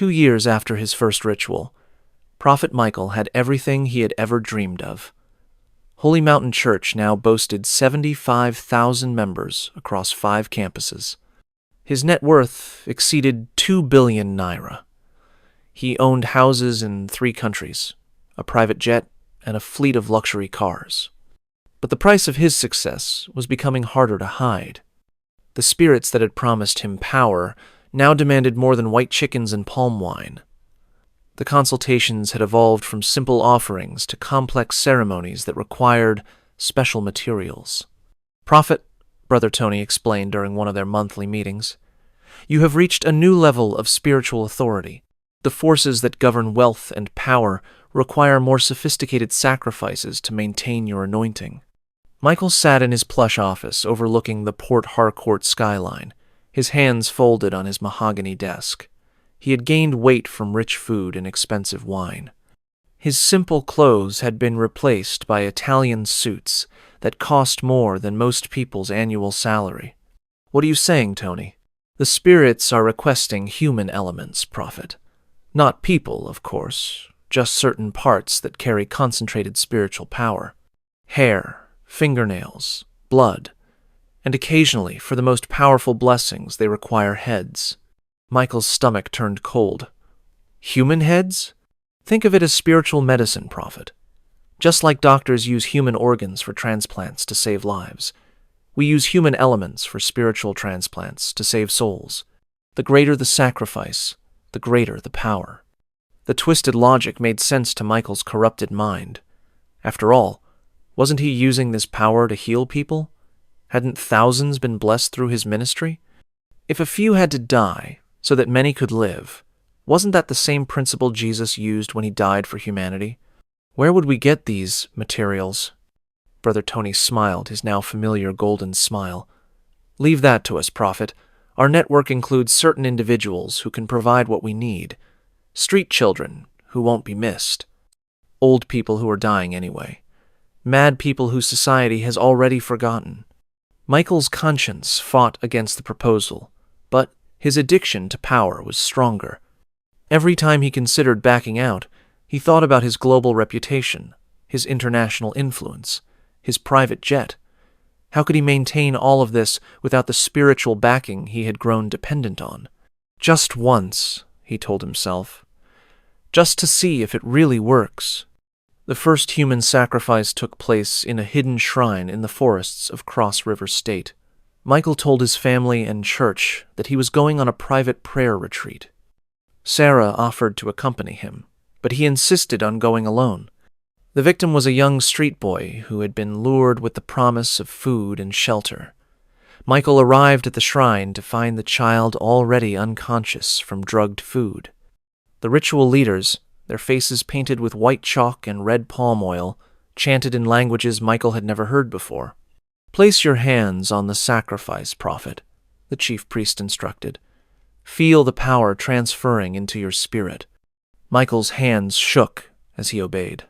2 years after his first ritual, Prophet Micheal had everything he had ever dreamed of. Holy Mountain Church now boasted 75,000 members across 5 campuses. His net worth exceeded 2 billion naira. He owned houses in 3 countries, a private jet, and a fleet of luxury cars. But the price of his success was becoming harder to hide. The spirits that had promised him power now demanded more than white chickens and palm wine. The consultations had evolved from simple offerings to complex ceremonies that required special materials. "Prophet," Brother Tony explained during one of their monthly meetings, "you have reached a new level of spiritual authority. The forces that govern wealth and power require more sophisticated sacrifices to maintain your anointing." Micheal sat in his plush office overlooking the Port Harcourt skyline, his hands folded on his mahogany desk. He had gained weight from rich food and expensive wine. His simple clothes had been replaced by Italian suits that cost more than most people's annual salary. "What are you saying, Tony?" "The spirits are requesting human elements, Prophet. Not people, of course, just certain parts that carry concentrated spiritual power. Hair, fingernails, blood, and occasionally, for the most powerful blessings, they require heads." Michael's stomach turned cold. "Human heads? Think of it as spiritual medicine, Prophet. Just like doctors use human organs for transplants to save lives, we use human elements for spiritual transplants to save souls. The greater the sacrifice, the greater the power." The twisted logic made sense to Michael's corrupted mind. After all, wasn't he using this power to heal people? Hadn't thousands been blessed through his ministry? If a few had to die so that many could live, wasn't that the same principle Jesus used when he died for humanity? Where would we get these materials? Brother Tony smiled, his now familiar golden smile. "Leave that to us, Prophet. Our network includes certain individuals who can provide what we need. Street children who won't be missed. Old people who are dying anyway. Mad people whose society has already forgotten." Michael's conscience fought against the proposal, but his addiction to power was stronger. Every time he considered backing out, he thought about his global reputation, his international influence, his private jet. How could he maintain all of this without the spiritual backing he had grown dependent on? Just once, he told himself. Just to see if it really works. The first human sacrifice took place in a hidden shrine in the forests of Cross River State. Michael told his family and church that he was going on a private prayer retreat. Sarah offered to accompany him, but he insisted on going alone. The victim was a young street boy who had been lured with the promise of food and shelter. Michael arrived at the shrine to find the child already unconscious from drugged food. The ritual leaders, their faces painted with white chalk and red palm oil, chanted in languages Michael had never heard before. "Place your hands on the sacrifice, Prophet," the chief priest instructed. "Feel the power transferring into your spirit." Michael's hands shook as he obeyed.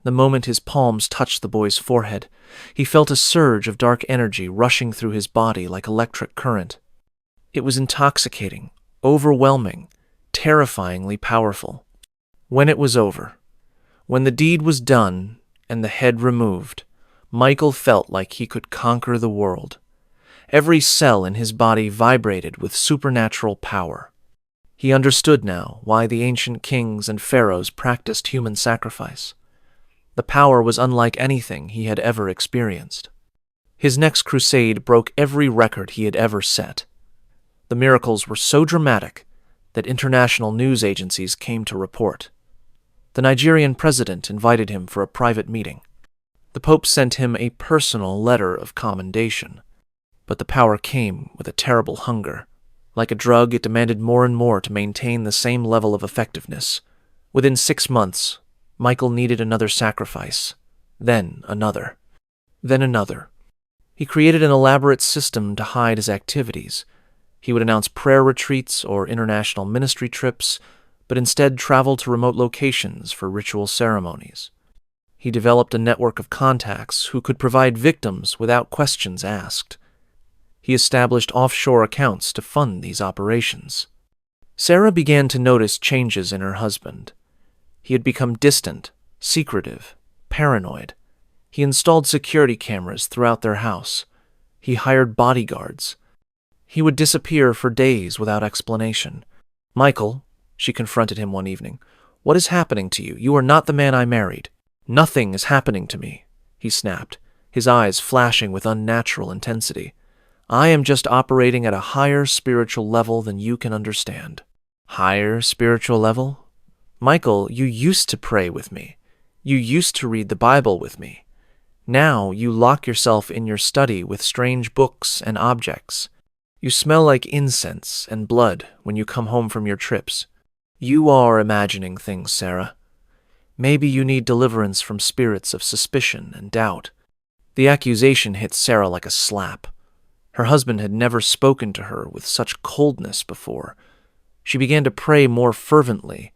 The moment his palms touched the boy's forehead, he felt a surge of dark energy rushing through his body like electric current. It was intoxicating, overwhelming, terrifyingly powerful. When it was over, when the deed was done and the head removed, Michael felt like he could conquer the world. Every cell in his body vibrated with supernatural power. He understood now why the ancient kings and pharaohs practiced human sacrifice. The power was unlike anything he had ever experienced. His next crusade broke every record he had ever set. The miracles were so dramatic that international news agencies came to report. The Nigerian president invited him for a private meeting. The Pope sent him a personal letter of commendation. But the power came with a terrible hunger. Like a drug, it demanded more and more to maintain the same level of effectiveness. Within 6 months, Michael needed another sacrifice, then another, then another. He created an elaborate system to hide his activities. He would announce prayer retreats or international ministry trips, but instead travel to remote locations for ritual ceremonies. He developed a network of contacts who could provide victims without questions asked. He established offshore accounts to fund these operations. Sarah began to notice changes in her husband. He had become distant, secretive, paranoid. He installed security cameras throughout their house. He hired bodyguards. He would disappear for days without explanation. "Michael," she confronted him one evening, "what is happening to you? You are not the man I married." "Nothing is happening to me," he snapped, his eyes flashing with unnatural intensity. "I am just operating at a higher spiritual level than you can understand." "Higher spiritual level?" "Michael, you used to pray with me. You used to read the Bible with me. Now you lock yourself in your study with strange books and objects. You smell like incense and blood when you come home from your trips. You are imagining things, Sarah. Maybe you need deliverance from spirits of suspicion and doubt." The accusation hit Sarah like a slap. Her husband had never spoken to her with such coldness before. She began to pray more fervently,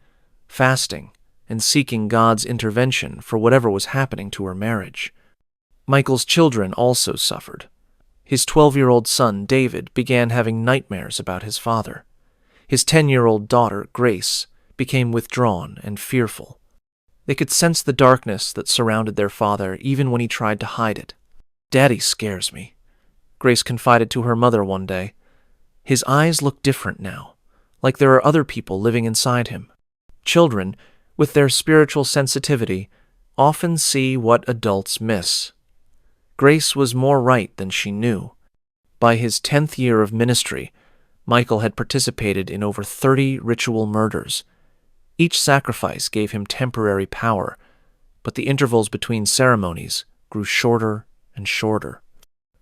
fasting and seeking God's intervention for whatever was happening to her marriage. Michael's children also suffered. His 12-year-old son, David, began having nightmares about his father. His 10-year-old daughter, Grace, became withdrawn and fearful. They could sense the darkness that surrounded their father even when he tried to hide it. "Daddy scares me," Grace confided to her mother one day. "His eyes look different now, like there are other people living inside him." Children, with their spiritual sensitivity, often see what adults miss. Grace was more right than she knew. By his 10th year of ministry, Michael had participated in over 30 ritual murders. Each sacrifice gave him temporary power, but the intervals between ceremonies grew shorter and shorter.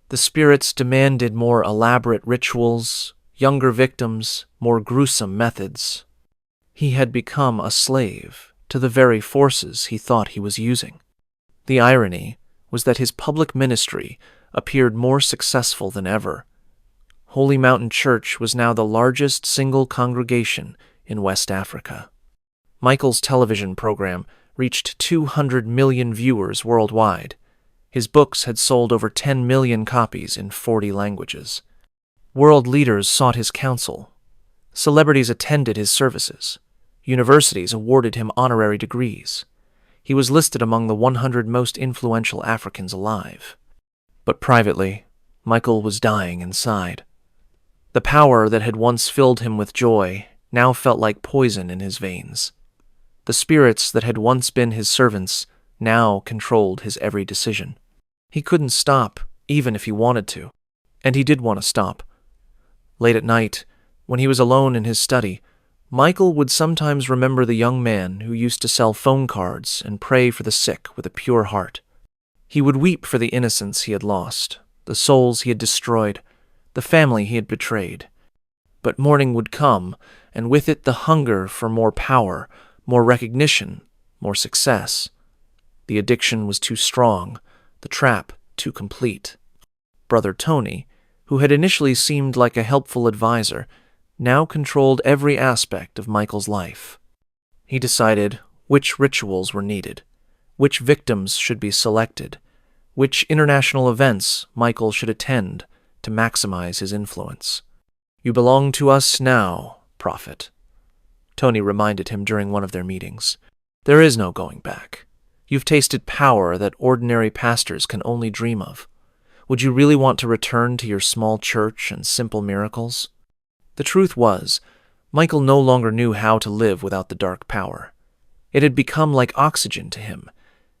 The spirits demanded more elaborate rituals, younger victims, more gruesome methods. He had become a slave to the very forces he thought he was using. The irony was that his public ministry appeared more successful than ever. Holy Mountain Church was now the largest single congregation in West Africa. Michael's television program reached 200 million viewers worldwide. His books had sold over 10 million copies in 40 languages. World leaders sought his counsel. Celebrities attended his services. Universities awarded him honorary degrees. He was listed among the 100 most influential Africans alive. But privately, Michael was dying inside. The power that had once filled him with joy now felt like poison in his veins. The spirits that had once been his servants now controlled his every decision. He couldn't stop, even if he wanted to. And he did want to stop. Late at night, when he was alone in his study, Michael would sometimes remember the young man who used to sell phone cards and pray for the sick with a pure heart. He would weep for the innocents he had lost, the souls he had destroyed, the family he had betrayed. But morning would come, and with it the hunger for more power, more recognition, more success. The addiction was too strong, the trap too complete. Brother Tony, who had initially seemed like a helpful advisor, now controlled every aspect of Michael's life. He decided which rituals were needed, which victims should be selected, which international events Michael should attend to maximize his influence. "You belong to us now, Prophet," Tony reminded him during one of their meetings. "There is no going back. You've tasted power that ordinary pastors can only dream of. Would you really want to return to your small church and simple miracles?" The truth was, Michael no longer knew how to live without the dark power. It had become like oxygen to him,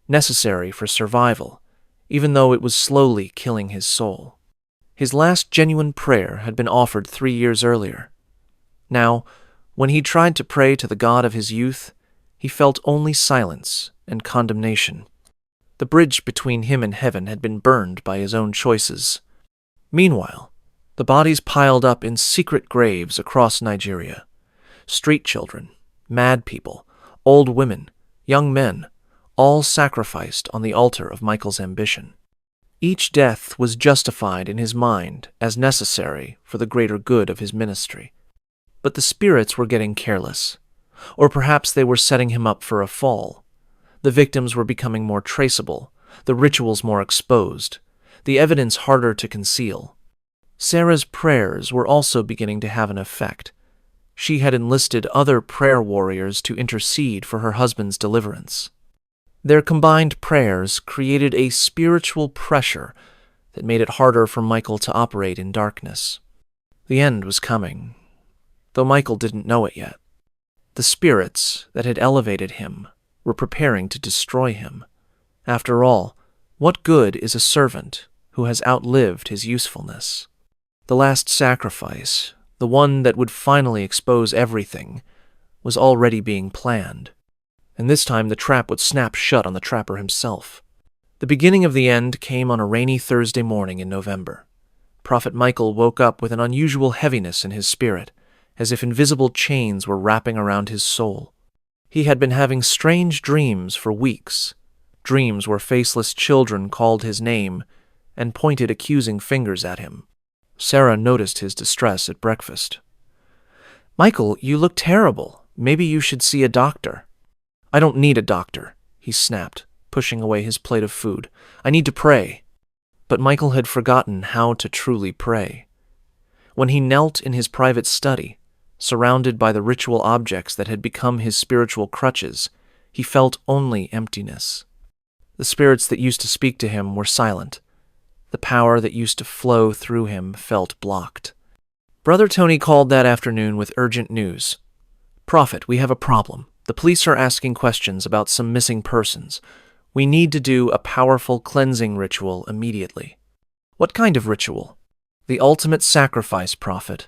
necessary for survival, even though it was slowly killing his soul. His last genuine prayer had been offered 3 years earlier. Now, when he tried to pray to the God of his youth, he felt only silence and condemnation. The bridge between him and heaven had been burned by his own choices. Meanwhile, the bodies piled up in secret graves across Nigeria. Street children, mad people, old women, young men, all sacrificed on the altar of Michael's ambition. Each death was justified in his mind as necessary for the greater good of his ministry. But the spirits were getting careless. Or perhaps they were setting him up for a fall. The victims were becoming more traceable, the rituals more exposed, the evidence harder to conceal. Sarah's prayers were also beginning to have an effect. She had enlisted other prayer warriors to intercede for her husband's deliverance. Their combined prayers created a spiritual pressure that made it harder for Micheal to operate in darkness. The end was coming, though Micheal didn't know it yet. The spirits that had elevated him were preparing to destroy him. After all, what good is a servant who has outlived his usefulness? The last sacrifice, the one that would finally expose everything, was already being planned. And this time the trap would snap shut on the trapper himself. The beginning of the end came on a rainy Thursday morning in November. Prophet Micheal woke up with an unusual heaviness in his spirit, as if invisible chains were wrapping around his soul. He had been having strange dreams for weeks, dreams where faceless children called his name and pointed accusing fingers at him. Sarah noticed his distress at breakfast. "Micheal, you look terrible. Maybe you should see a doctor." "I don't need a doctor," he snapped, pushing away his plate of food. "I need to pray." But Micheal had forgotten how to truly pray. When he knelt in his private study, surrounded by the ritual objects that had become his spiritual crutches, he felt only emptiness. The spirits that used to speak to him were silent. The power that used to flow through him felt blocked. Brother Tony called that afternoon with urgent news. "Prophet, we have a problem. The police are asking questions about some missing persons. We need to do a powerful cleansing ritual immediately." "What kind of ritual?" "The ultimate sacrifice, Prophet.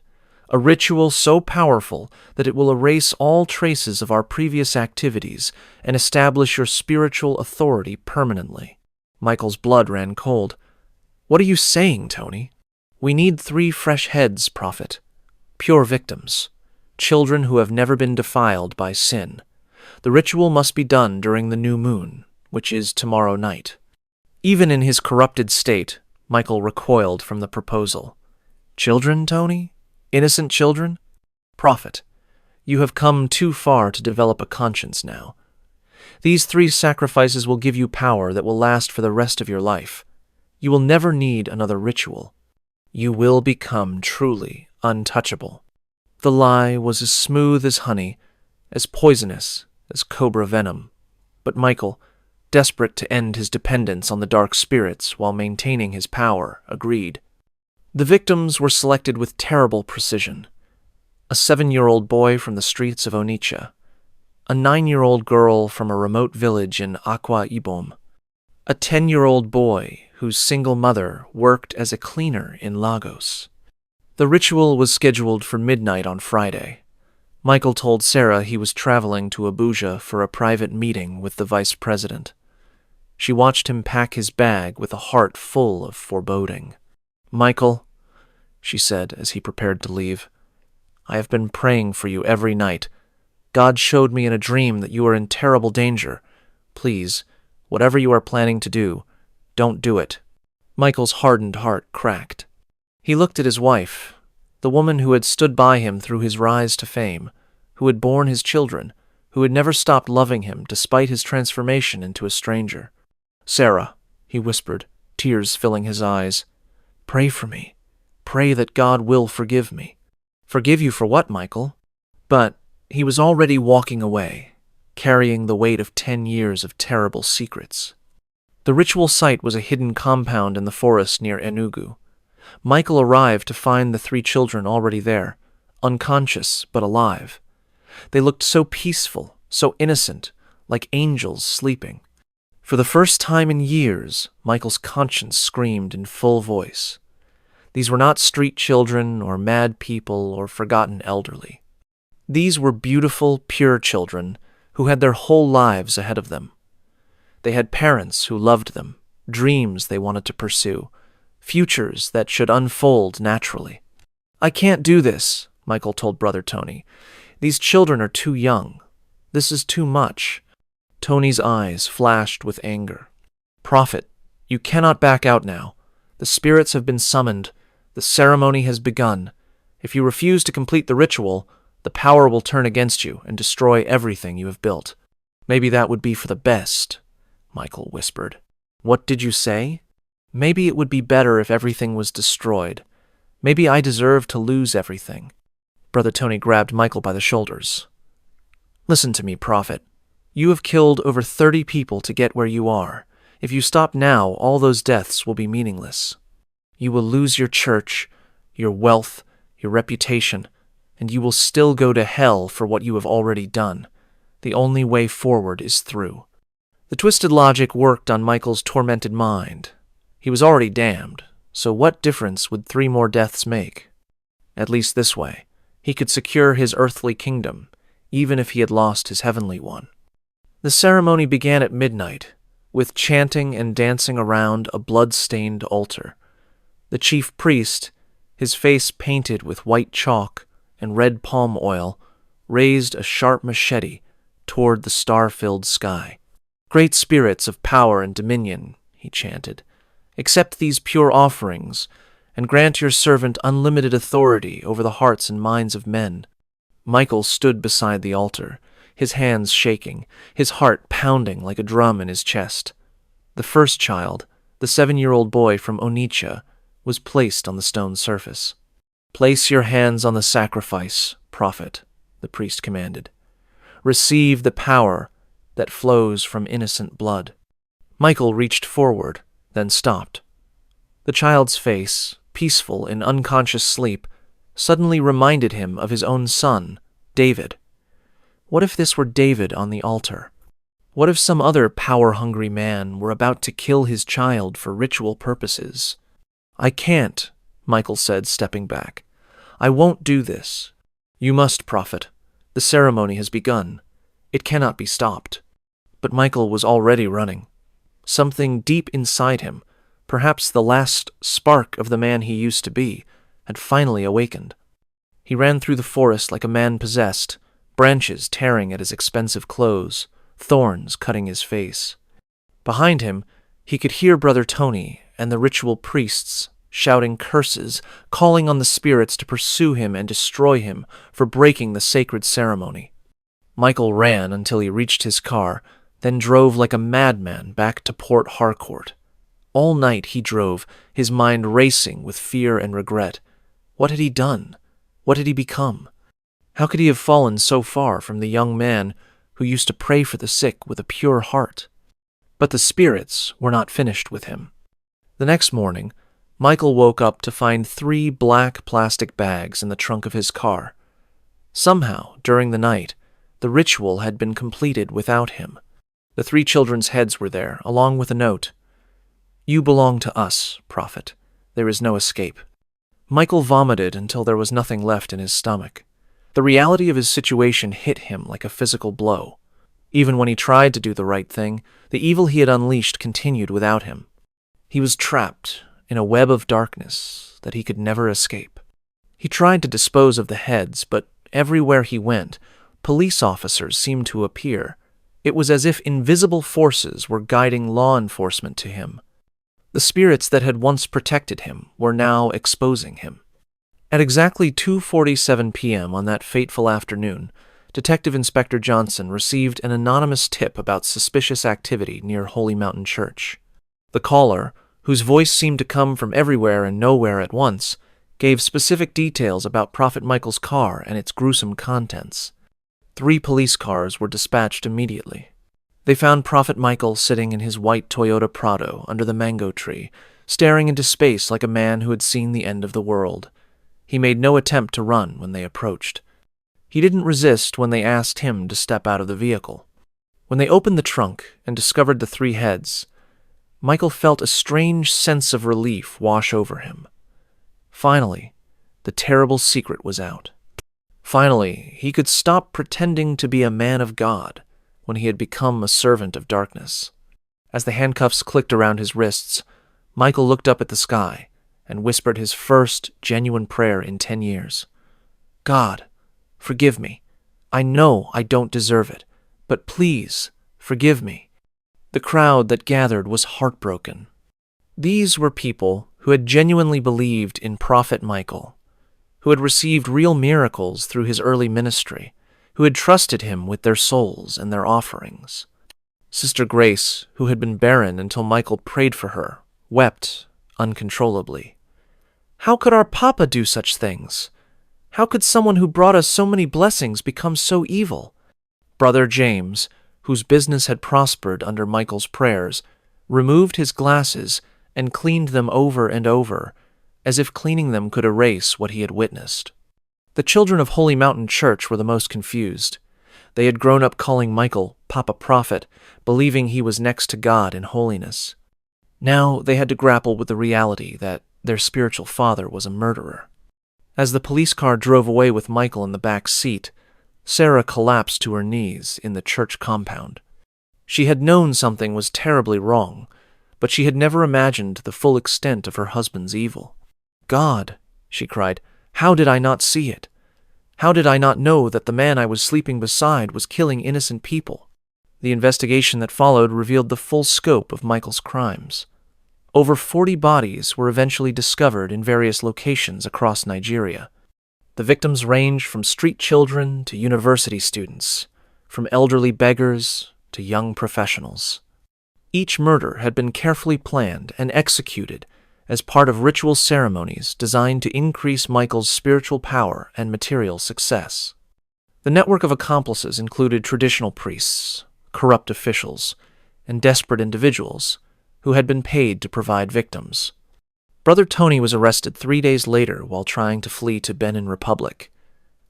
A ritual so powerful that it will erase all traces of our previous activities and establish your spiritual authority permanently." Michael's blood ran cold. "What are you saying, Tony?" "We need 3 fresh heads, Prophet. Pure victims. Children who have never been defiled by sin. The ritual must be done during the new moon, which is tomorrow night." Even in his corrupted state, Micheal recoiled from the proposal. "Children, Tony? Innocent children?" "Prophet, you have come too far to develop a conscience now. These 3 sacrifices will give you power that will last for the rest of your life. You will never need another ritual. You will become truly untouchable." The lie was as smooth as honey, as poisonous as cobra venom. But Micheal, desperate to end his dependence on the dark spirits while maintaining his power, agreed. The victims were selected with terrible precision. A 7-year-old boy from the streets of Onitsha, a 9-year-old girl from a remote village in Akwa Ibom, a 10-year-old boy whose single mother worked as a cleaner in Lagos. The ritual was scheduled for midnight on Friday. Micheal told Sarah he was traveling to Abuja for a private meeting with the vice president. She watched him pack his bag with a heart full of foreboding. "Micheal," she said as he prepared to leave, "I have been praying for you every night. God showed me in a dream that you are in terrible danger. Please, whatever you are planning to do, don't do it." Michael's hardened heart cracked. He looked at his wife, the woman who had stood by him through his rise to fame, who had borne his children, who had never stopped loving him despite his transformation into a stranger. "Sarah," he whispered, tears filling his eyes, "pray for me. Pray that God will forgive me." "Forgive you for what, Micheal?" But he was already walking away, carrying the weight of 10 years of terrible secrets. The ritual site was a hidden compound in the forest near Enugu. Micheal arrived to find the 3 children already there, unconscious but alive. They looked so peaceful, so innocent, like angels sleeping. For the first time in years, Michael's conscience screamed in full voice. These were not street children or mad people or forgotten elderly. These were beautiful, pure children who had their whole lives ahead of them. They had parents who loved them, dreams they wanted to pursue, futures that should unfold naturally. "I can't do this," Micheal told Brother Tony. "These children are too young. This is too much." Tony's eyes flashed with anger. "Prophet, you cannot back out now. The spirits have been summoned. The ceremony has begun. If you refuse to complete the ritual, the power will turn against you and destroy everything you have built." "Maybe that would be for the best," Micheal whispered. "What did you say?" "Maybe it would be better if everything was destroyed. Maybe I deserve to lose everything. Brother Tony grabbed Michael by the shoulders. Listen to me, Prophet. You have killed over 30 people to get where you are. If you stop now, all those deaths will be meaningless. You will lose your church, your wealth, your reputation, and you will still go to hell for what you have already done. The only way forward is through. The twisted logic worked on Michael's tormented mind. He was already damned, so what difference would 3 more deaths make? At least this way, he could secure his earthly kingdom, even if he had lost his heavenly one. The ceremony began at midnight, with chanting and dancing around a blood-stained altar. The chief priest, his face painted with white chalk and red palm oil, raised a sharp machete toward the star-filled sky. Great spirits of power and dominion, he chanted, accept these pure offerings and grant your servant unlimited authority over the hearts and minds of men. Michael stood beside the altar, his hands shaking, his heart pounding like a drum in his chest. The first child, the 7-year-old boy from Onitsha, was placed on the stone surface. Place your hands on the sacrifice, Prophet, the priest commanded. Receive the power that flows from innocent blood. Michael reached forward, then stopped. The child's face, peaceful in unconscious sleep, suddenly reminded him of his own son, David. What if this were David on the altar? What if some other power-hungry man were about to kill his child for ritual purposes? I can't, Michael said, stepping back. I won't do this. You must, Prophet. The ceremony has begun. It cannot be stopped. But Michael was already running. Something deep inside him, perhaps the last spark of the man he used to be, had finally awakened. He ran through the forest like a man possessed, branches tearing at his expensive clothes, thorns cutting his face. Behind him, he could hear Brother Tony and the ritual priests shouting curses, calling on the spirits to pursue him and destroy him for breaking the sacred ceremony. Michael ran until he reached his car, then drove like a madman back to Port Harcourt. All night he drove, his mind racing with fear and regret. What had he done? What had he become? How could he have fallen so far from the young man who used to pray for the sick with a pure heart? But the spirits were not finished with him. The next morning, Michael woke up to find 3 black plastic bags in the trunk of his car. Somehow, during the night, the ritual had been completed without him. The 3 children's heads were there, along with a note. You belong to us, Prophet. There is no escape. Michael vomited until there was nothing left in his stomach. The reality of his situation hit him like a physical blow. Even when he tried to do the right thing, the evil he had unleashed continued without him. He was trapped in a web of darkness that he could never escape. He tried to dispose of the heads, but everywhere he went, police officers seemed to appear. It was as if invisible forces were guiding law enforcement to him. The spirits that had once protected him were now exposing him. At exactly 2:47 p.m. on that fateful afternoon, Detective Inspector Johnson received an anonymous tip about suspicious activity near Holy Mountain Church. The caller, whose voice seemed to come from everywhere and nowhere at once, gave specific details about Prophet Michael's car and its gruesome contents. 3 police cars were dispatched immediately. They found Prophet Michael sitting in his white Toyota Prado under the mango tree, staring into space like a man who had seen the end of the world. He made no attempt to run when they approached. He didn't resist when they asked him to step out of the vehicle. When they opened the trunk and discovered the 3 heads, Michael felt a strange sense of relief wash over him. Finally, the terrible secret was out. Finally, he could stop pretending to be a man of God when he had become a servant of darkness. As the handcuffs clicked around his wrists, Michael looked up at the sky and whispered his first genuine prayer in 10 years. God, forgive me. I know I don't deserve it, but please forgive me. The crowd that gathered was heartbroken. These were people who had genuinely believed in Prophet Michael, who had received real miracles through his early ministry, who had trusted him with their souls and their offerings. Sister Grace, who had been barren until Michael prayed for her, wept uncontrollably. How could our Papa do such things? How could someone who brought us so many blessings become so evil? Brother James, whose business had prospered under Michael's prayers, removed his glasses and cleaned them over and over, as if cleaning them could erase what he had witnessed. The children of Holy Mountain Church were the most confused. They had grown up calling Michael Papa Prophet, believing he was next to God in holiness. Now they had to grapple with the reality that their spiritual father was a murderer. As the police car drove away with Michael in the back seat, Sarah collapsed to her knees in the church compound. She had known something was terribly wrong, but she had never imagined the full extent of her husband's evil. "God," she cried, "how did I not see it? How did I not know that the man I was sleeping beside was killing innocent people?" The investigation that followed revealed the full scope of Michael's crimes. Over 40 bodies were eventually discovered in various locations across Nigeria. The victims ranged from street children to university students, from elderly beggars to young professionals. Each murder had been carefully planned and executed as part of ritual ceremonies designed to increase Michael's spiritual power and material success. The network of accomplices included traditional priests, corrupt officials, and desperate individuals who had been paid to provide victims. Brother Tony was arrested 3 days later while trying to flee to Benin Republic.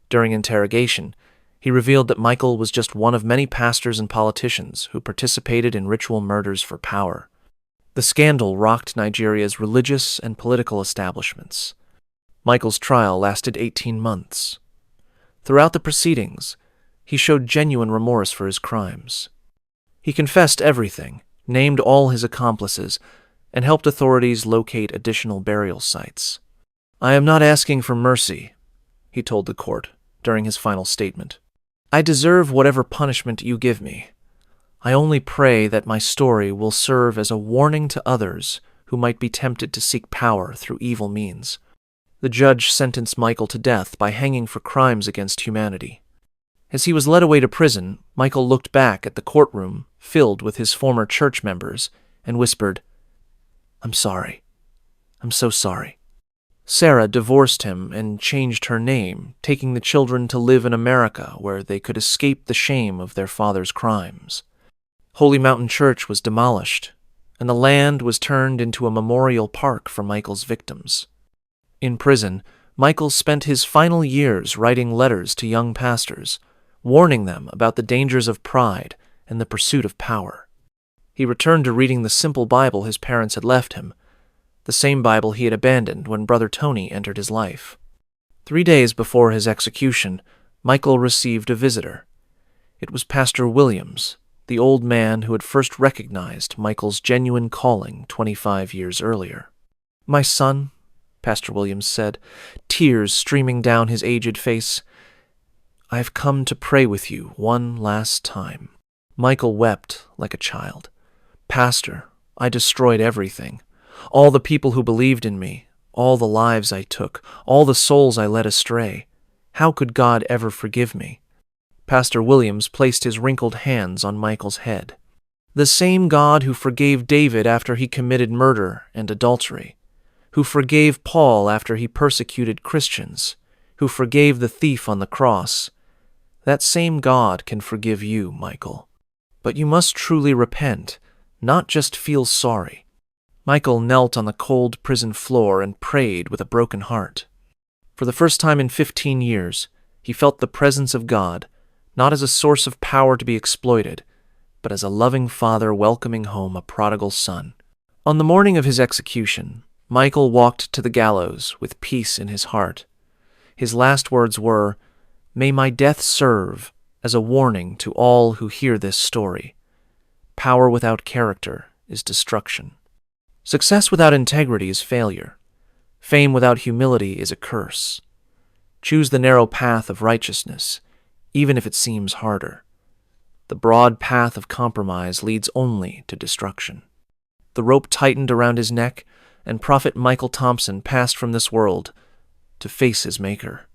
During interrogation, he revealed that Michael was just one of many pastors and politicians who participated in ritual murders for power. The scandal rocked Nigeria's religious and political establishments. Michael's trial lasted 18 months. Throughout the proceedings, he showed genuine remorse for his crimes. He confessed everything, named all his accomplices, and helped authorities locate additional burial sites. "I am not asking for mercy," he told the court during his final statement. "I deserve whatever punishment you give me. I only pray that my story will serve as a warning to others who might be tempted to seek power through evil means." The judge sentenced Michael to death by hanging for crimes against humanity. As he was led away to prison, Michael looked back at the courtroom filled with his former church members and whispered, "I'm sorry. I'm so sorry." Sarah divorced him and changed her name, taking the children to live in America where they could escape the shame of their father's crimes. Holy Mountain Church was demolished, and the land was turned into a memorial park for Michael's victims. In prison, Michael spent his final years writing letters to young pastors, warning them about the dangers of pride and the pursuit of power. He returned to reading the simple Bible his parents had left him, the same Bible he had abandoned when Brother Tony entered his life. 3 days before his execution, Michael received a visitor. It was Pastor Williams, the old man who had first recognized Michael's genuine calling 25 years earlier. "My son," Pastor Williams said, tears streaming down his aged face, "I have come to pray with you one last time." Michael wept like a child. "Pastor, I destroyed everything. All the people who believed in me, all the lives I took, all the souls I led astray. How could God ever forgive me?" Pastor Williams placed his wrinkled hands on Michael's head. "The same God who forgave David after he committed murder and adultery, who forgave Paul after he persecuted Christians, who forgave the thief on the cross, that same God can forgive you, Michael. But you must truly repent, not just feel sorry." Michael knelt on the cold prison floor and prayed with a broken heart. For the first time in 15 years, he felt the presence of God, not as a source of power to be exploited, but as a loving father welcoming home a prodigal son. On the morning of his execution, Michael walked to the gallows with peace in his heart. His last words were, "May my death serve as a warning to all who hear this story. Power without character is destruction. Success without integrity is failure. Fame without humility is a curse. Choose the narrow path of righteousness, even if it seems harder. The broad path of compromise leads only to destruction." The rope tightened around his neck, and Prophet Michael Thompson passed from this world to face his Maker.